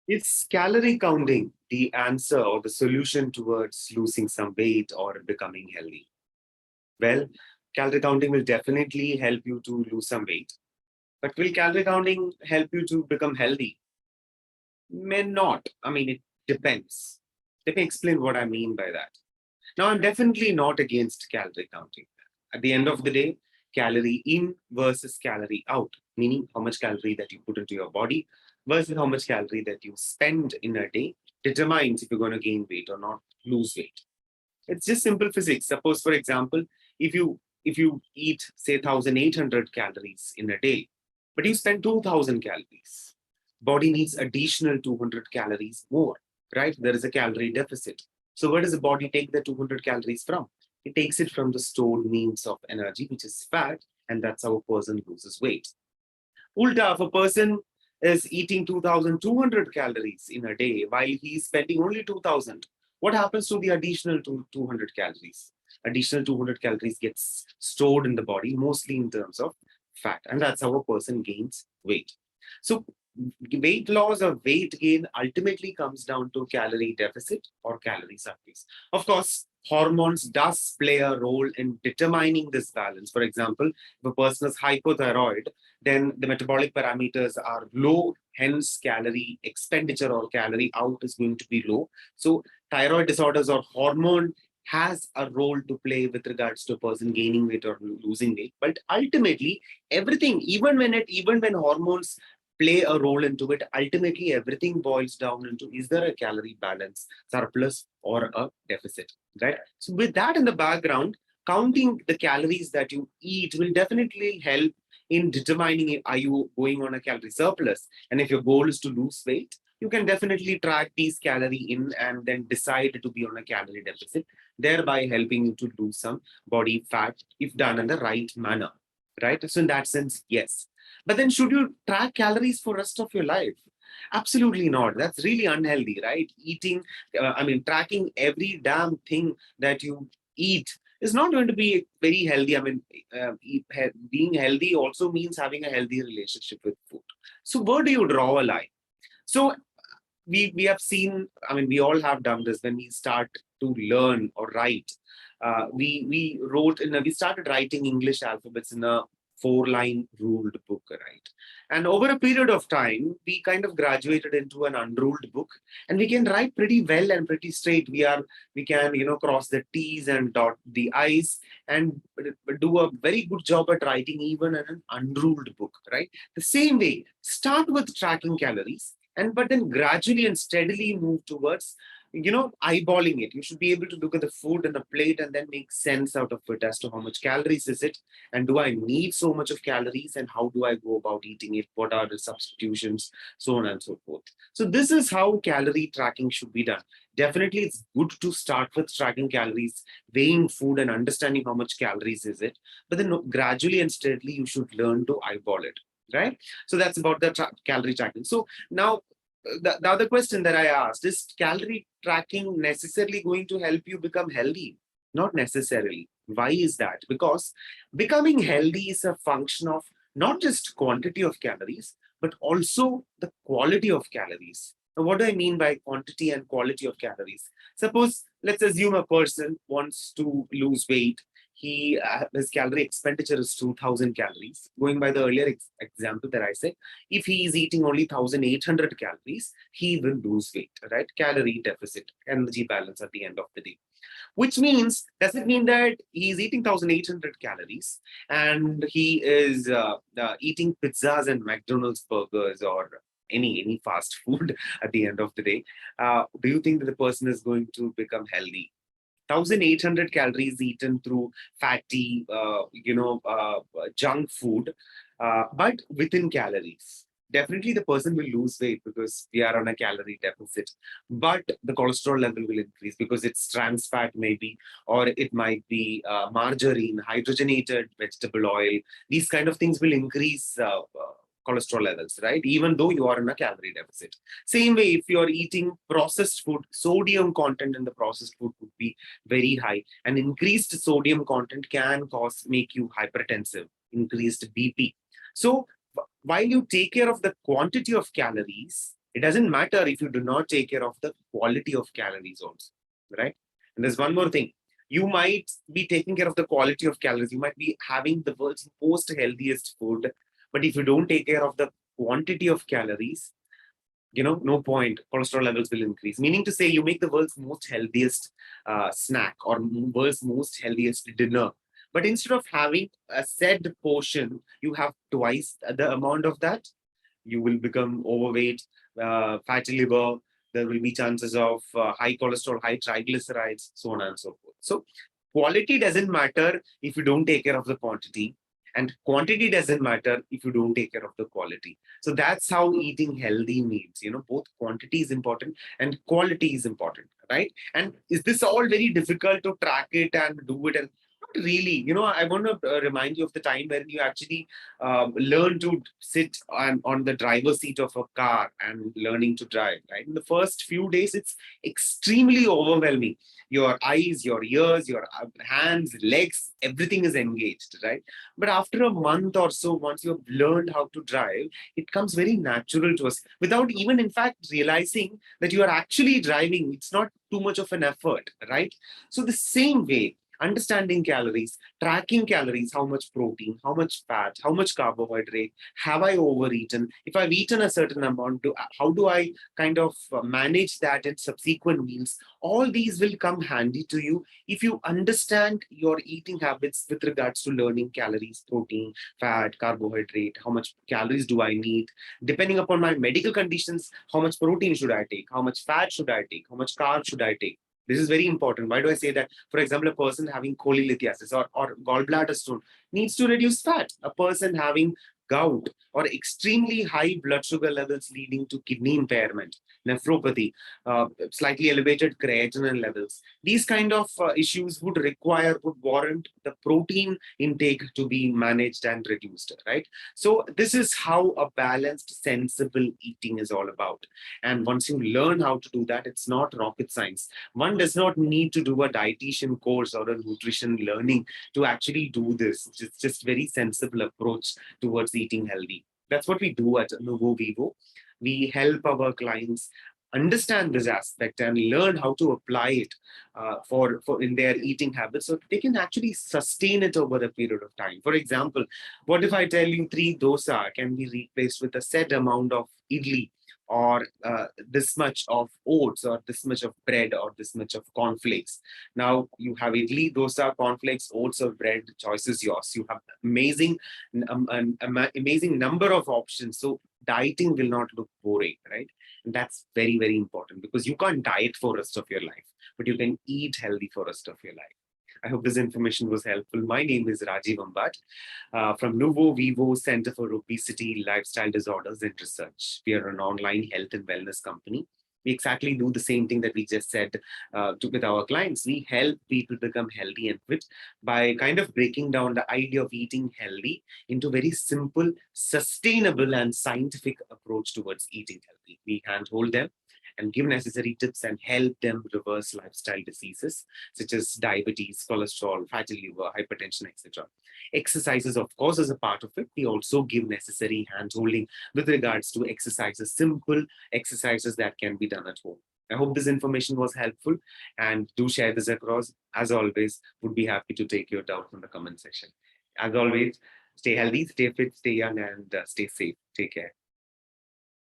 Is calorie counting the answer or the solution towards losing some weight or becoming healthy? Well, calorie counting will definitely help you to lose some weight. But will calorie counting help you to become healthy? May not. I mean, it depends. Let me explain what I mean by that. Now, I'm definitely not against calorie counting. At the end of the day, calorie in versus calorie out, meaning how much calorie that you put into your body versus how much calorie that you spend in a day determines if you're going to gain weight or not lose weight. It's just simple physics. Suppose, for example, if you eat say 1,800 calories in a day, but you spend 2,000 calories, body needs additional 200 calories more, right? There is a calorie deficit. So where does the body take the 200 calories from? It takes it from the stored means of energy, which is fat, and that's how a person loses weight. Ulta, if a person is eating 2,200 calories in a day while he's spending only 2,000, what happens to the additional 200 calories? Additional 200 calories gets stored in the body, mostly in terms of fat, and that's how a person gains weight. So weight loss or weight gain ultimately comes down to calorie deficit or calorie surplus. Of course, hormones does play a role in determining this balance. For example, if a person is hypothyroid, then the metabolic parameters are low, hence calorie expenditure or calorie out is going to be low. So thyroid disorders or hormone has a role to play with regards to a person gaining weight or losing weight. But ultimately, everything, even when hormones play a role into it, ultimately everything boils down into, is there a calorie balance, surplus or a deficit, right? So with that in the background, counting the calories that you eat will definitely help in determining are you going on a calorie surplus. And if your goal is to lose weight, you can definitely track these calorie in and then decide to be on a calorie deficit, thereby helping you to lose some body fat if done in the right manner, right? So in that sense, yes. But then should you track calories for rest of your life? Absolutely not. That's really unhealthy, right? Tracking every damn thing that you eat is not going to be very healthy. Being healthy also means having a healthy relationship with food. So where do you draw a line? So we have seen, we all have done this when we start to learn or write. We started writing English alphabets in a four-line ruled book, right? And over a period of time, we kind of graduated into an unruled book, and we can write pretty well and pretty straight. We can cross the T's and dot the I's and do a very good job at writing even in an unruled book, right? The same way, start with tracking calories and but then gradually and steadily move towards eyeballing it. You should be able to look at the food and the plate and then make sense out of it as to how much calories is it, and do I need so much of calories, and how do I go about eating it, what are the substitutions, so on and so forth. So this is how calorie tracking should be done. Definitely it's good to start with tracking calories, weighing food and understanding how much calories is it, but then gradually and steadily you should learn to eyeball it, right? So that's about the calorie tracking. So now, the other question that I asked, is calorie tracking necessarily going to help you become healthy? Not necessarily. Why is that? Because becoming healthy is a function of not just quantity of calories, but also the quality of calories. Now, what do I mean by quantity and quality of calories? Suppose, let's assume a person wants to lose weight. His calorie expenditure is 2,000 calories. Going by the earlier example that I said, if he is eating only 1,800 calories, he will lose weight, right? Calorie deficit, energy balance at the end of the day. Which means, does it mean that he's eating 1,800 calories and he is eating pizzas and McDonald's burgers or any fast food at the end of the day? Do you think that the person is going to become healthy? 1,800 calories eaten through fatty, junk food, but within calories. Definitely the person will lose weight because we are on a calorie deficit, but the cholesterol level will increase because it's trans fat maybe, or it might be margarine, hydrogenated vegetable oil. These kind of things will increase cholesterol levels, right? Even though you are in a calorie deficit. Same way, if you're eating processed food, sodium content in the processed food would be very high. And increased sodium content can make you hypertensive, increased BP. So while you take care of the quantity of calories, It doesn't matter if you do not take care of the quality of calories also, right? And there's one more thing. You might be taking care of the quality of calories. You might be having the world's most healthiest food, but if you don't take care of the quantity of calories, no point, cholesterol levels will increase. Meaning to say, you make the world's most healthiest snack or world's most healthiest dinner. But instead of having a said portion, you have twice the amount of that, you will become overweight, fatty liver. There will be chances of high cholesterol, high triglycerides, so on and so forth. So quality doesn't matter if you don't take care of the quantity, and quantity doesn't matter if you don't take care of the quality. So that's how eating healthy means. Both quantity is important and quality is important, right? And is this all very difficult to track it and do it? And not really. I want to remind you of the time when you actually learn to sit on the driver's seat of a car and learning to drive, right? In the first few days, it's extremely overwhelming. Your eyes, your ears, your hands, legs, everything is engaged, right? But after a month or so, once you've learned how to drive, it comes very natural to us without even, in fact, realizing that you are actually driving. It's not too much of an effort, right? So the same way, understanding calories, tracking calories, how much protein, how much fat, how much carbohydrate, have I overeaten? If I've eaten a certain amount, how do I kind of manage that in subsequent meals? All these will come handy to you if you understand your eating habits with regards to learning calories, protein, fat, carbohydrate, how much calories do I need? Depending upon my medical conditions, how much protein should I take? How much fat should I take? How much carb should I take? This is very important. Why do I say that? For example, a person having cholelithiasis or gallbladder stone needs to reduce fat. A person having gout or extremely high blood sugar levels leading to kidney impairment, nephropathy, slightly elevated creatinine levels. These kind of issues would warrant the protein intake to be managed and reduced, right? So this is how a balanced, sensible eating is all about. And once you learn how to do that, it's not rocket science. One does not need to do a dietitian course or a nutrition learning to actually do this. It's just very sensible approach towards eating healthy. That's what we do at NuvoVivo. We help our clients understand this aspect and learn how to apply it for in their eating habits so they can actually sustain it over a period of time. For example, what if I tell you 3 dosa can be replaced with a set amount of idli, or this much of oats, or this much of bread, or this much of cornflakes. Now you have idli, dosa, cornflakes, oats, or bread. Choice is yours. You have amazing number of options. So dieting will not look boring, right? And that's very, very important because you can't diet for the rest of your life, but you can eat healthy for the rest of your life. I hope this information was helpful. My name is Rajiv Ambat from NuvoVivo Center for Obesity, Lifestyle Disorders and Research. We are an online health and wellness company. We exactly do the same thing that we just said with our clients. We help people become healthy and fit by kind of breaking down the idea of eating healthy into very simple, sustainable, and scientific approach towards eating healthy. We handhold them and give necessary tips and help them reverse lifestyle diseases such as diabetes, cholesterol, fatty liver, hypertension, etc. Exercises, of course, is a part of it. We also give necessary hand-holding with regards to exercises, simple exercises that can be done at home. I hope this information was helpful, and do share this across. As always, would be happy to take your doubts in the comment section. As always, stay healthy, stay fit, stay young, and stay safe. Take care.